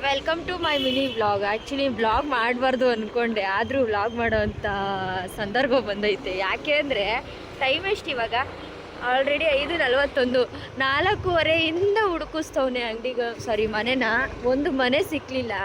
Welcome to my mini vlog. Actually vlog ಮಾಡಬಾರ್ದು ಅಂದ್ಕೊಂಡೆ, ಆದರೂ ವ್ಲಾಗ್ ಮಾಡೋವಂಥ ಸಂದರ್ಭ ಬಂದೈತೆ. ಯಾಕೆ ಅಂದರೆ ಟೈಮ್ ಎಷ್ಟು ಇವಾಗ ಆಲ್ರೆಡಿ 5:41. 4:15 ಹುಡುಕಿಸ್ತವನೆ ಅಂಗಡಿಗೆ, ಸಾರಿ ಮನೆನ. ಒಂದು ಮನೆ ಸಿಕ್ಕಲಿಲ್ಲ.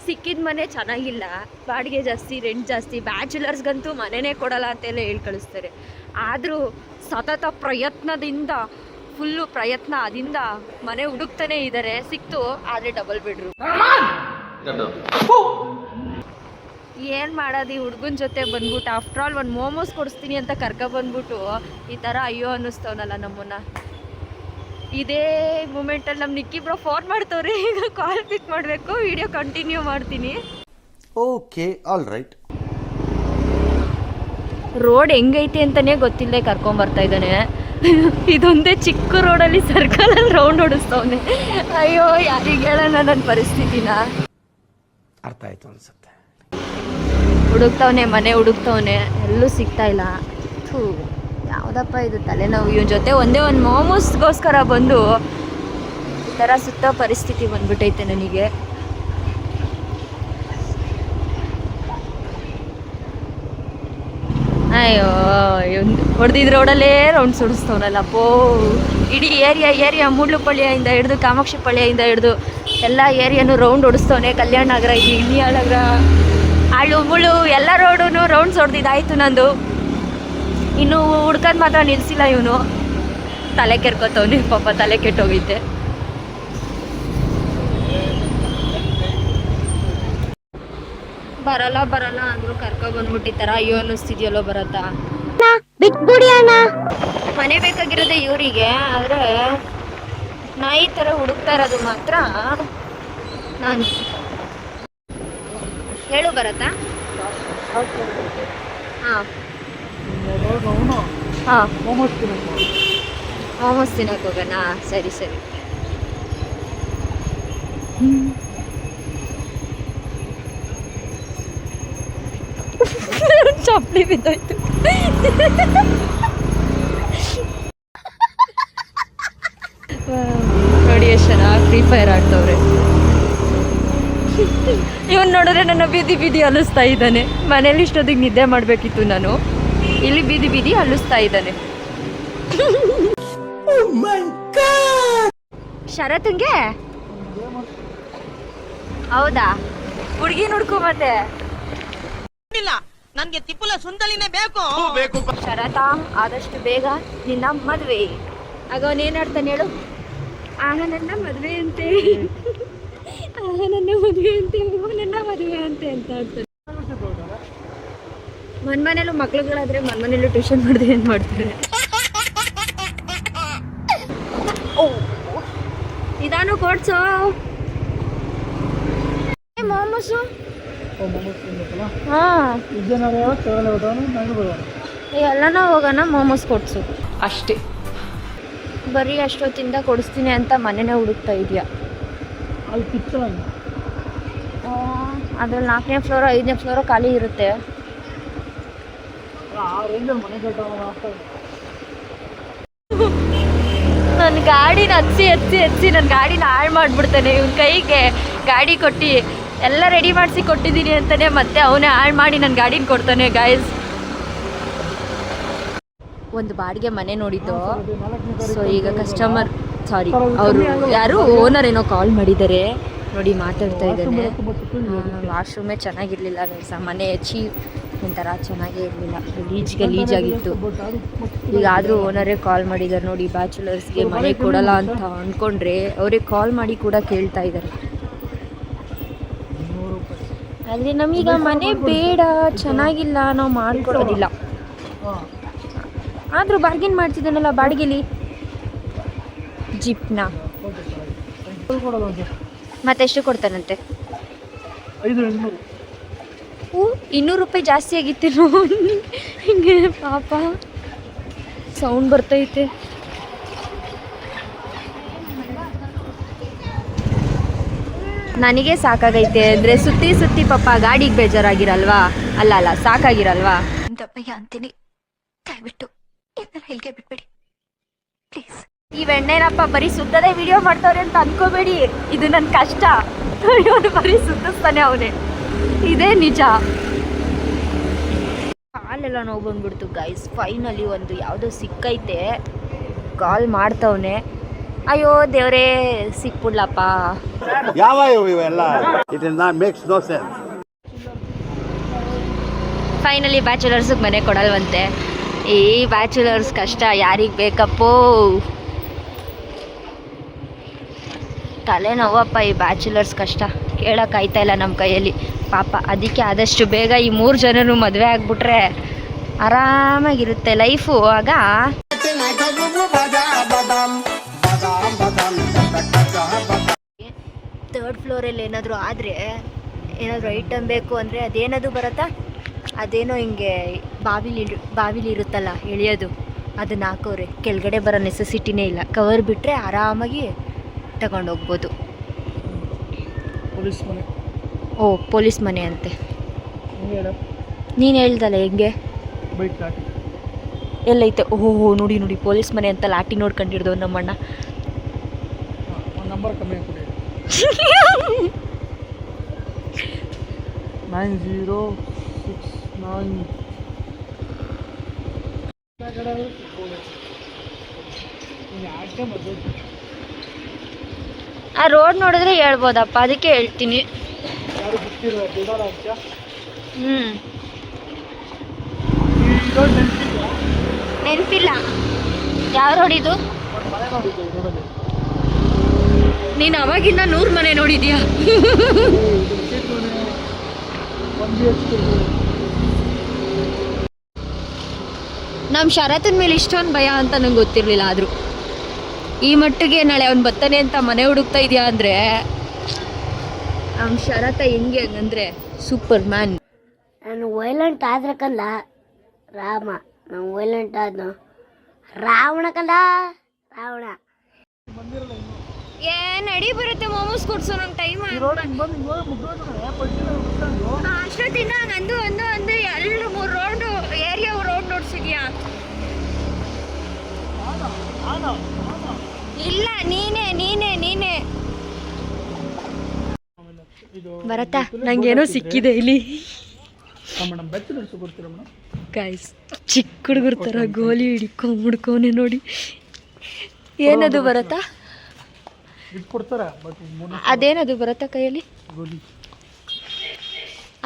ಸಿಕ್ಕಿದ ಮನೆ ಚೆನ್ನಾಗಿಲ್ಲ, ಬಾಡಿಗೆ ಜಾಸ್ತಿ, ರೆಂಟ್ ಜಾಸ್ತಿ, ಬ್ಯಾಚುಲರ್ಸ್ಗಂತೂ ಮನೆಯೇ ಕೊಡಲ್ಲ ಅಂತೆಲ್ಲ ಹೇಳಿ ಕಳಿಸ್ತಾರೆ. ಆದರೂ ಸತತ ಪ್ರಯತ್ನದಿಂದ ಫುಲ್ಲು ಪ್ರಯತ್ನದಿಂದ ಮನೆ ಹುಡುಕ್ತಾನೆ ಇದ್ದಾರೆ. ಸಿಕ್ತು, ಆದರೆ ಡಬಲ್ ಬೆಡ್ರೂಮ್. ಏನು ಮಾಡೋದು, ಈ ಹುಡುಗನ ಜೊತೆ ಬಂದ್ಬಿಟ್ಟು ಆಫ್ಟರ್ ಆಲ್ ಒಂದು ಮೋಮೋಸ್ ಕೊಡಿಸ್ತೀನಿ ಅಂತ ಬಂದ್ಬಿಟ್ಟು ಈ ಥರ ಅಯ್ಯೋ ಅನ್ನಿಸ್ತವನಲ್ಲ ನಮ್ಮನ್ನ. ಇದೇ ಮೂಮೆಂಟಲ್ಲಿ ನಮ್ಮ ನಿಕ್ಕಿ ಬ್ರೋ ಫೋನ್ ಮಾಡ್ತವ್ರೆ. ಈಗ ಕಾಲ್ ಪಿಕ್ ಮಾಡಬೇಕು, ವಿಡಿಯೋ ಕಂಟಿನ್ಯೂ ಮಾಡ್ತೀನಿ. Okay, all right. ರೋಡ್ ಹೆಂಗೈತೆ ಅಂತಲೇ ಗೊತ್ತಿಲ್ಲದೆ ಕರ್ಕೊಂಬರ್ತಾ ಇದ್ದಾನೆ. ಇದೊಂದೇ ಚಿಕ್ಕ ರೋಡಲ್ಲಿ ಸರ್ಕಲಲ್ಲಿ ರೌಂಡ್ ಹೊಡಿಸ್ತವನೆ. ಅಯ್ಯೋ, ಯಾರಿಗೆ ಹೇಳೋಣ ನನ್ನ ಪರಿಸ್ಥಿತಿನ. ಅರ್ಥ ಆಯ್ತು ಅನ್ಸುತ್ತೆ. ಹುಡುಕ್ತವನೆ, ಮನೆ ಹುಡುಕ್ತವನೆ, ಎಲ್ಲೂ ಸಿಗ್ತಾ ಇಲ್ಲ. ಥೂ, ಯಾವುದಪ್ಪ ಇದು ತಲೆನೋವು. ಇವನ ಜೊತೆ ಒಂದೇ ಒಂದು ಮೋಮೋಸ್ಗೋಸ್ಕರ ಬಂದು ಈ ಥರ ಸುತ್ತ ಪರಿಸ್ಥಿತಿ ಬಂದ್ಬಿಟ್ಟೈತೆ ನನಗೆ. ಅಯ್ಯೋ, ಹೊಡೆದಿದ್ದ ರೋಡಲ್ಲೇ ರೌಂಡ್ಸ್ ಹೊಡಿಸ್ತವನಲ್ಲ ಪೋ. ಇಡೀ ಏರಿಯಾ ಮೂಡ್ಲುಪಳ್ಳಿಯಿಂದ ಹಿಡಿದು ಕಾಮಾಕ್ಷಿ ಪಳ್ಳಿಯಿಂದ ಹಿಡಿದು ಎಲ್ಲ ಏರಿಯಾನು ರೌಂಡ್ ಹೊಡಿಸ್ತವನೆ. ಕಲ್ಯಾಣ ನಗರ, ಇನಿಯಾಳ ನಗರ, ಆಳು ಮುಳು ಎಲ್ಲ ರೋಡು ರೌಂಡ್ಸ್ ಹೊಡೆದಿದ್ದಾಯ್ತು ನಂದು. ಇನ್ನು ಹುಡ್ಕಂದು ಮಾತ್ರ ನಿಲ್ಲಿಸಿಲ್ಲ ಇವನು. ತಲೆ ಕೆರ್ಕೋತವನೆ ಪಾಪ, ತಲೆ ಕೆಟ್ಟೋಗೈತೆ. ಬರಲ್ಲ ಅಂದ್ರು ಬಂದ್ಬಿಟ್ಟಿತ್ತಾರ. ಅಯ್ಯೋ ಅನ್ನಿಸ್ತಿದ್ಯಲ್ಲೋ ಬರತ್ತಾ. ಮನೆ ಬೇಕಾಗಿರೋದೆ ಇವರಿಗೆ, ಆದರೆ ನಾಯಿ ಥರ ಹುಡುಕ್ತಾ ಇರೋದು ಮಾತ್ರ ನಾನು. ಹೇಳು ಬರತ್ತಾ? ಹಾಂ ಮೋಮೋಸ್ ತಿನ್ನಕ್ಕೆ ಹೋಗೋಣ. ಸರಿ. ಚಪ್ಪಲಿ ಬಿದ್ದೋಯ್ತು. ನೋಡಿ ಎಷ್ಟು ಚೆನ್ನಾಗಿ ಫ್ರೀ ಫೈರ್ ಆಡ್ತವ್ರೆ. ಇವನು ನೋಡಿದ್ರೆ ನನ್ನ ಬೀದಿ ಅಲಿಸ್ತಾ ಇದ್ದಾನೆ. ಮನೇಲಿ ಇಷ್ಟೊತ್ತಿಗೆ ನಿದ್ದೆ ಮಾಡಬೇಕಿತ್ತು ನಾನು, ಇಲ್ಲಿ ಬೀದಿ ಅಲಿಸ್ತಾ ಇದ್ದಾನೆ. ಶರತ್ಗೆ ಹೌದಾ? ಹುಡುಗಿ ನೋಡ್ಕೊ ಮತ್ತೆ. ನನ್ಗೆ ತಿಪ್ಪುಲ ಸುಂದಲಿನೇ ಬೇಕು. ಶರತ, ಆದಷ್ಟು ಬೇಗ ನಿನ್ನ ಮದುವೆ. ಆಗ ಅವನೇನ್ ಆಡ್ತಾನೆ ಹೇಳು? ಆಗ ನನ್ನ ಮದುವೆ ಅಂತೆ, ನನ್ನ ಮದುವೆ ಅಂತೆ ಅಂತ ಆಡ್ತಾನೆ. ಮನೇಲೂ ಮಕ್ಳುಗಳಾದ್ರೆ ಮನೇಲೂ ಟ್ಯೂಷನ್ ಮಾಡಿದ್ರೆ ಏನ್ ಮಾಡ್ತಾರೆ? ಇದಾನು ಕೊಡ್ಸೋ ಮೋಮೋಸು. ಎಲ್ಲನ ಹೋಗೋಣ, ಮೋಮೋಸ್ ಕೊಡ್ಸು ಅಷ್ಟೇ. ಬರೀ ಅಷ್ಟೊತ್ತಿಂದ ಕೊಡಿಸ್ತೀನಿ ಅಂತ ಮನೆನೇ ಹುಡುಕ್ತಾ ಇದೆಯಾ? ಅದ್ರಲ್ಲಿ 4ನೇ ಫ್ಲೋರು 5ನೇ ಫ್ಲೋರು ಖಾಲಿ ಇರುತ್ತೆ. ನನ್ನ ಗಾಡಿನ ಹಚ್ಚಿ ನನ್ನ ಗಾಡಿನ ಹಾಳು ಮಾಡಿಬಿಡ್ತಾನೆ. ಇವನ ಕೈಗೆ ಗಾಡಿ ಕೊಟ್ಟು ಎಲ್ಲ ರೆಡಿ ಮಾಡಿಸಿ ಕೊಟ್ಟಿದ್ದೀನಿ ಅಂತಾನೆ ಮತ್ತೆ ಅವನೇ ಹಾಳು ಮಾಡಿ ನನ್ನ ಗಾಡಿನ ಕೊಡ್ತಾನೆ. ಗಾಯ್ಸ್, ಒಂದು ಬಾಡಿಗೆ ಮನೆ ನೋಡಿದ್ದು. ಸೊ ಈಗ ಕಸ್ಟಮರ್, ಸಾರಿ ಅವರು ಯಾರು ಓನರ್ ಏನೋ ಕಾಲ್ ಮಾಡಿದ್ದಾರೆ ನೋಡಿ, ಮಾತಾಡ್ತಾ ಇದ್ದಾನೆ. ವಾಶ್ರೂಮೇ ಚೆನ್ನಾಗಿರಲಿಲ್ಲ ಗೈಸ್. ಮನೆ ಒಂಥರ ಚೆನ್ನಾಗೇ ಇರಲಿಲ್ಲ, ಗಲೀಜಾಗಿತ್ತು. ಈಗಾದರೂ ಓನರೇ ಕಾಲ್ ಮಾಡಿದ್ದಾರೆ ನೋಡಿ. ಬ್ಯಾಚುಲರ್ಸ್ಗೆ ಮನೆ ಕೊಡಲ್ಲ ಅಂತ ಅಂದ್ಕೊಂಡ್ರೆ ಅವರೇ ಕಾಲ್ ಮಾಡಿ ಕೂಡ ಕೇಳ್ತಾ ಇದ್ದಾರೆ. ಆದರೆ ನಮೀಗ ಮನೆ ಬೇಡ, ಚೆನ್ನಾಗಿಲ್ಲ, ನಾವು ಮಾಡಿಕೊಡೋದಿಲ್ಲ. ಆದರೂ ಬಾರ್ಗೇನ್ ಮಾಡ್ತಿದ್ದಾನಲ್ಲ ಬಾಡಿಗೆಲಿ ಜಿಪ್ನ. ಮತ್ತೆಷ್ಟು ಕೊಡ್ತಾನಂತೆ? 200 ರೂಪಾಯಿ ಜಾಸ್ತಿ ಆಗಿತ್ತೇನೋ. ಹಿಂಗೆ ಪಾಪ ಸೌಂಡ್ ಬರ್ತೈತೆ. ನನಗೆ ಸಾಕಾಗೈತೆ ಅಂದರೆ ಸುತ್ತಿ ಪಾಪ ಗಾಡಿಗೆ ಬೇಜಾರಾಗಿರಲ್ವಾ? ಅಲ್ಲ ಸಾಕಾಗಿರಲ್ವಾ? ದಪ್ಪಯ್ಯ ಅಂತೀನಿ, ದಯವಿಟ್ಟು ಇದನ್ನ ಇಲ್ಲಿಗೆ ಬಿಟ್ಬಿಡಿ ಪ್ಲೀಸ್. ಈ ಎಣ್ಣೆನಪ್ಪ ಬರೀ ಸುತ್ತದೇ ವಿಡಿಯೋ ಮಾಡ್ತಾವ್ರೆ ಅಂತ ಅನ್ಕೋಬೇಡಿ, ಇದು ನನ್ನ ಕಷ್ಟ. ಇವನು ಬರೀ ಸುತ್ತಿಸ್ತಾನೆ ಅವನೇ, ಇದೇ ನಿಜ. ಕಾಲೆಲ್ಲ ನೋವು ಬಂದ್ಬಿಡ್ತು ಗೈಸ್. ಫೈನಲಿ ಒಂದು ಯಾವುದೋ ಸಿಕ್ಕೈತೆ, ಕಾಲ್ ಮಾಡ್ತವನೆ. ಅಯ್ಯೋ ದೇವ್ರೇ, ಸಿಕ್ಬಿಡ್ಲಪ್ಪ. ಯಾವ ಇವೆಲ್ಲ it is not makes no sense. Finally ಬ್ಯಾಚುಲರ್ಸಿಗೆ ಮನೆ ಕೊಡಲ್ವಂತೆ. ಈ ಬ್ಯಾಚುಲರ್ಸ್ ಕಷ್ಟ ಯಾರಿಗೆ ಬೇಕಪ್ಪೋ. ತಲೆನೋವಪ್ಪ ಈ ಬ್ಯಾಚುಲರ್ಸ್ ಕಷ್ಟ, ಕೇಳೋಕ್ಕಾಯ್ತಾ ಇಲ್ಲ ನಮ್ಮ ಕೈಯಲ್ಲಿ ಪಾಪ. ಅದಕ್ಕೆ ಆದಷ್ಟು ಬೇಗ ಈ 3 ಜನರು ಮದುವೆ ಆಗಿಬಿಟ್ರೆ ಆರಾಮಾಗಿರುತ್ತೆ ಲೈಫು. ಆಗ ಥರ್ಡ್ ಫ್ಲೋರಲ್ಲಿ ಏನಾದರೂ ಆದರೆ, ಏನಾದರೂ ಐಟಮ್ ಬೇಕು ಅಂದರೆ ಅದೇನದು ಬರುತ್ತಾ, ಅದೇನೋ ಹಿಂಗೆ ಬಾವಿಲಿ ಇರುತ್ತಲ್ಲ ಎಳೆಯೋದು, ಅದನ್ನು ಹಾಕೋರೆ. ಕೆಳಗಡೆ ಬರೋ ನೆಸೆಸಿಟಿನೇ ಇಲ್ಲ, ಕವರ್ ಬಿಟ್ಟರೆ ಆರಾಮಾಗಿ ತಗೊಂಡೋಗ್ಬೋದು. ಪೊಲೀಸ್ ಮನೆ. ಓ ಪೊಲೀಸ್ ಮನೆ ಅಂತೆ. ನೀನು ಹೇಳ್ದಲ್ಲ ಹೆಂಗೆ ಬೈಕ್ ಲಾಟಿ ಎಲ್ಲೈತೆ? ಓಹೋ ನೋಡಿ ನೋಡಿ, ಪೊಲೀಸ್ ಮನೆ ಅಂತ ಲಾಟಿ ನೋಡ್ಕೊಂಡಿರ್ದವ್ ನಮ್ಮಣ್ಣ. ಒಂದು ನಂಬರ್ ಕಮ್ಮಿ ಕೊಡಿ. 9069. ಆ ರೋಡ್ ನೋಡಿದ್ರೆ ಹೇಳ್ಬೋದಪ್ಪ, ಅದಕ್ಕೆ ಹೇಳ್ತೀನಿ. ನೆನಪಿಲ್ಲ ಯಾವ ರೋಡ್ ಇದು? ನೀನು ಅವಾಗಿಂದ 100 ಮನೆ ನೋಡಿದ್ಯಾ? ನಮ್ಮ ಶರತನ ಮೇಲೆ ಇಷ್ಟೊಂದು ಭಯ ಅಂತ ನಂಗೆ ಗೊತ್ತಿರಲಿಲ್ಲ. ಆದರೂ ಈ ಮಟ್ಟಿಗೆ ನಾಳೆ ಅವ್ನು ಬರ್ತಾನೆ ಅಂತ ಮನೆ ಹುಡುಕ್ತಾ ಇದೆಯಾ ಅಂದರೆ, ನಮ್ಮ ಶರತ ಹೆಂಗೆ ಹಂಗಂದ್ರೆ ಸೂಪರ್ ಮ್ಯಾನ್. ನಾನು ವೈಲೆಂಟ್ ಆದ್ರೆ ಕಂದ ರಾಮ, ನಾನು ವೈಲೆಂಟ್ ಆದ್ನು ರಾವಣ ಕಂದ, ರಾವಣ. ನಡಿ ಬರುತ್ತೆ ಮೋಮೋಸ್ ಕೊಡ್ಸೋ, ನಂಗೆ ಟೈಮ್ ಅಷ್ಟೊತ್ತಿಂದ ಅಂದು ಅಂದು ಅಂದು ಎಲ್ಲ 3 ರೌಂಡು ಏರಿಯಾ ರೌಂಡ್ ನೋಡ್ಸಿದ್ಯಾ? ಇಲ್ಲ ನೀನೇ ಬರತ್ತಾ? ನಂಗೇನೋ ಸಿಕ್ಕಿದೆ ಇಲ್ಲಿ ಗೈಸ್. ಚಿಕ್ಕ ಹುಡುಗರ ಥರ ಗೋಲಿ ಹಿಡ್ಕೊಂಡ್ಬಿಡ್ಕೋನೆ ನೋಡಿ. ಏನದು ಬರತ್ತಾ? ಅದೇನದು ಬರತ್ತಾ ಕೈಯಲ್ಲಿ?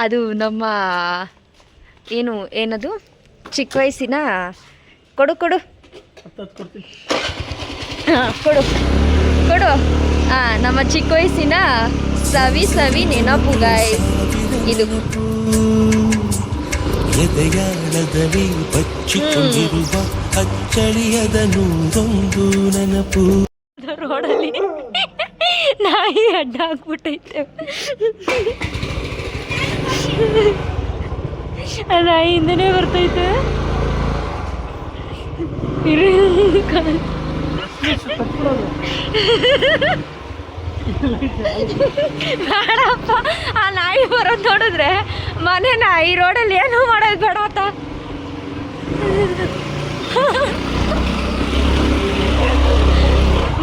ಅದು ನಮ್ಮ ಏನದು ಚಿಕ್ಕ ವಯಸ್ಸಿನ ಕೊಡು ಹಾಂ ಕೊಡು. ಹಾಂ, ನಮ್ಮ ಚಿಕ್ಕ ವಯಸ್ಸಿನ ಸವಿ ನೆನಪು ಗಾಯ್ಸ್ ಇದು. ಎದೆಯಾಳದಲ್ಲಿ ಬಚ್ಚಿಕೊಂಡಿರುವ ಅಚ್ಚಳಿಯದ ನೂರೊಂದು ನೆನಪು. ರೋಡಲ್ಲಿ ನಾಯಿ ಅಡ್ಡ ಹಾಕ್ಬಿಟ್ಟೈತೆ. ನಾಯಿ ಹಿಂದೆನೇ ಬರ್ತೈತೆ. ಬೇಡಪ್ಪ, ಆ ನಾಯಿ ಬರೋದು ನೋಡಿದ್ರೆ ಮನೆ ನಾಯಿ ರೋಡಲ್ಲಿ ಏನೂ ಮಾಡೋದು ಬೇಡತ್ತ.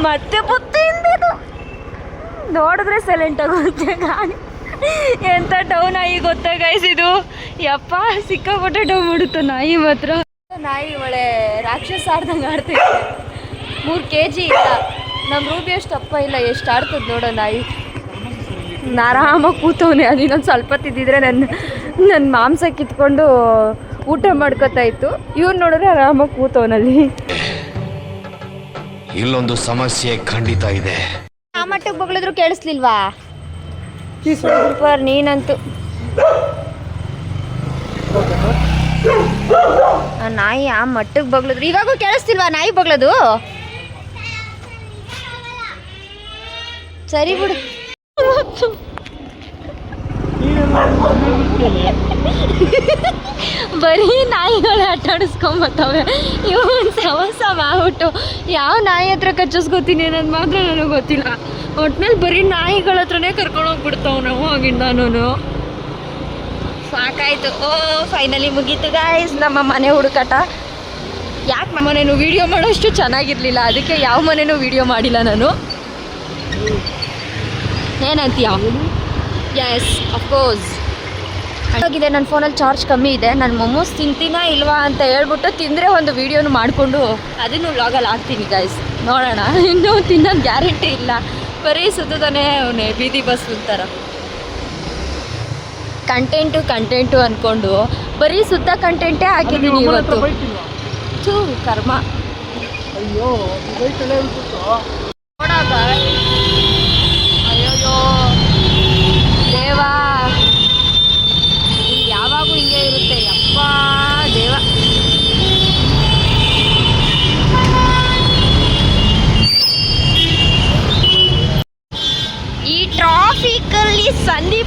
ಮತ್ತೆ ಬುತ್ತಿಂದು ನೋಡಿದ್ರೆ ಸೈಲೆಂಟ್ ಆಗುತ್ತೆ ಗಾಡಿ. ಎಂತ ಡೌನ್ ನಾಯಿ ಗೊತ್ತಾ ಗೈಸ್ ಇದು? ಯಪ್ಪ ಸಿಕ್ಕಾಪಟ್ಟೆ ಡೌನ್ ಮಾಡುತ್ತೆ ನಾಯಿ ಮಾತ್ರ. ನಾಯಿ ಒಳ್ಳೆ ರಾಕ್ಷಸ ಆಡ್ದಂಗೆ ಆಡ್ತೈತೆ. 3 kg ಇಲ್ಲ, ನಮ್ಮ ರೂಬಿ ಅಷ್ಟು ಅಪ್ಪ ಇಲ್ಲ, ಎಷ್ಟು ಆಡ್ತದೆ ನೋಡೋ ನಾಯಿ. ಆರಾಮಾಗಿ ಕೂತವನೆ. ಅದು ಇನ್ನೊಂದು ಸ್ವಲ್ಪ ತಿದ್ದಿದ್ರೆ ನನ್ನ ಮಾಂಸ ಕಿತ್ಕೊಂಡು ಊಟ ಮಾಡ್ಕೊತಾ ಇತ್ತು. ಇವ್ನು ನೋಡಿದ್ರೆ ಆರಾಮಾಗಿ ಕೂತವನಲ್ಲಿ. ಇಲ್ಲೊಂದು ಸಮಸ್ಯೆ ಖಂಡಿತ ಇದೆ. ಆ ಮಟ್ಟಕ್ಕೆ ಬಗ್ಳಿದ್ರು ಕೇಳಿಸ್ಲಿಲ್ವಾ? ಸೂಪರ್ ನೀನಂತೂ. ಆ ನಾಯಿ ಆ ಮಟ್ಟಕ್ಕೆ ಬಗ್ಳಿದ್ರು. ಇವಾಗೂ ಕೇಳಿಸ್ತಿಲ್ವಾ ನಾಯಿ ಬಗ್ಳದು? ಸರಿ ಬಿಡು. ಬರೀ ನಾಯಿಗಳೇ ಆಟ ಆಡಿಸ್ಕೊಂಬತ್ತವೆ. ಇವನ್ ಸವಸ ಮಾಡ್ಬಿಟ್ಟು ಯಾವ ನಾಯಿ ಹತ್ರ ಕಚ್ಚಿಸ್ಕೊತೀನಿ ಅನ್ನೋದು ಮಾತ್ರ ನನಗೆ ಗೊತ್ತಿಲ್ಲ. ಒಟ್ನಲ್ಲಿ ಬರೀ ನಾಯಿಗಳ ಹತ್ರನೇ ಕರ್ಕೊಂಡೋಗ್ಬಿಡ್ತಾವ ನಾವು ಆಗಿಂದಾನು. ಸಾಕಾಯ್ತು. ಫೈನಲಿ ಮುಗೀತು ಗಾಯ್ಸ್ ನಮ್ಮ ಮನೆ ಹುಡುಕಾಟ. ಯಾಕೆ ಮನೇನು ವೀಡಿಯೋ ಮಾಡೋಷ್ಟು ಚೆನ್ನಾಗಿರಲಿಲ್ಲ, ಅದಕ್ಕೆ ಯಾವ ಮನೇನೂ ವೀಡಿಯೋ ಮಾಡಿಲ್ಲ ನಾನು. ಏನಂತೀಯ? Yes of course. ಆಗಿದೆ ನನ್ನ ಫೋನಲ್ಲಿ ಚಾರ್ಜ್ ಕಮ್ಮಿ ಇದೆ. ನಾನು ಮೊಮೋಸ್ ತಿಂತೀನಾ ಇಲ್ವಾ ಅಂತ ಹೇಳ್ಬಿಟ್ಟು ತಿಂದರೆ ಒಂದು ವೀಡಿಯೋನು ಮಾಡಿಕೊಂಡು ಅದನ್ನು ವ್ಲಾಗಲ್ಲಿ ಹಾಕ್ತೀನಿ ಗೈಸ್. ನೋಡೋಣ, ಇನ್ನೂ ತಿನ್ನೋದು ಗ್ಯಾರಂಟಿ ಇಲ್ಲ. ಬರೀ ಸುತ್ತಾನೆ ಅವನೇ ಬೀದಿ ಬಸ್ ಥರ. ಕಂಟೆಂಟು ಅಂದ್ಕೊಂಡು ಬರೀ ಸುತ್ತ ಕಂಟೆಂಟೇ ಹಾಕಿದ್ದೀನಿ ಇವತ್ತು. ಬೈಕ್ ಇಲ್ವಾ? ಥೂ ಕರ್ಮ. ಅಯ್ಯೋ ಬೈಕಲ್ಲೇ ಉಳ್ಬಿಟ್ಟು ನೋಡಾಗ ಅಯ್ಯೋಯ್ಯೋ ದೇವಾ, ಇಲ್ಲಿ ಯಾವಾಗೂ ಹಿಂಗೆ ಇರುತ್ತೆ. ಯಪ್ಪ ದೇವ. ಈ ಟ್ರಾಫಿಕಲ್ಲಿ ಸಂದಿ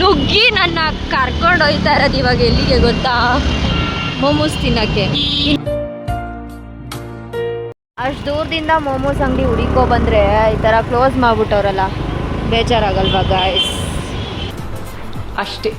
ಲುಗ್ಗಿ ನನ್ನ ಕರ್ಕೊಂಡು ಹೋಗ್ತಾ ಇರೋದು ಇವಾಗ ಎಲ್ಲಿಗೆ ಗೊತ್ತಾ? ಮೋಮೋಸ್ ತಿನ್ನಕ್ಕೆ. ಅಷ್ಟು ದೂರದಿಂದ ಮೋಮೋಸ್ ಅಂಗಡಿ ಹುಡುಕೋ ಬಂದರೆ ಈ ಥರ ಕ್ಲೋಸ್ ಮಾಡಿಬಿಟ್ಟವ್ರಲ್ಲ, ಬೇಜಾರಾಗಲ್ವಾ ಗಾಯ್ಸ್? ಅಷ್ಟೇ.